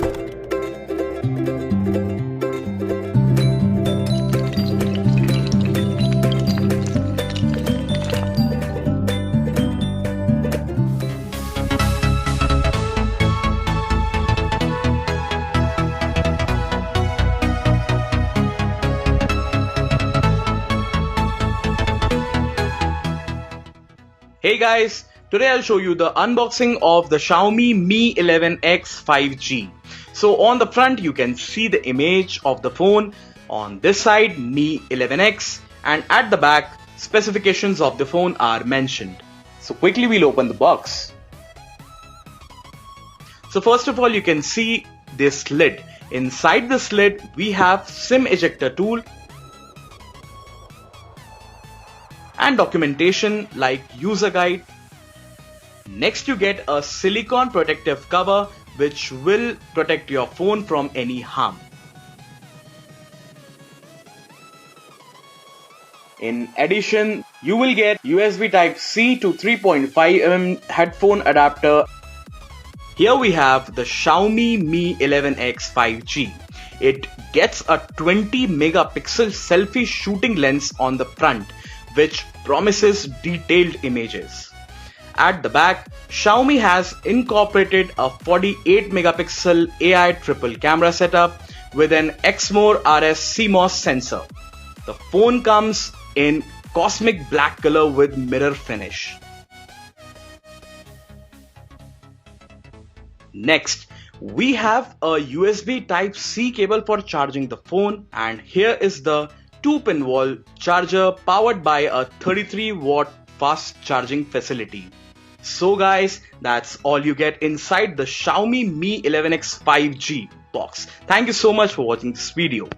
Hey guys, today I'll show you the unboxing of the Xiaomi Mi 11X 5G. So on the front you can see the image of the phone, on this side Mi 11X, and at the back specifications of the phone are mentioned. So quickly we'll open the box. So first of all you can see this lid. Inside this lid we have SIM ejector tool and documentation like user guide. Next you get a silicone protective cover which will protect your phone from any harm. In addition, you will get USB Type-C to 3.5mm headphone adapter. Here we have the Xiaomi Mi 11X 5G. It gets a 20 megapixel selfie shooting lens on the front, which promises detailed images. At the back, Xiaomi has incorporated a 48 megapixel AI triple camera setup with an Exmor RS CMOS sensor. The phone comes in cosmic black color with mirror finish. Next, we have a USB Type-C cable for charging the phone, and here is the 2-pin wall charger powered by a 33-watt fast charging facility. So guys, that's all you get inside the Xiaomi Mi 11X 5G box. Thank you so much for watching this video.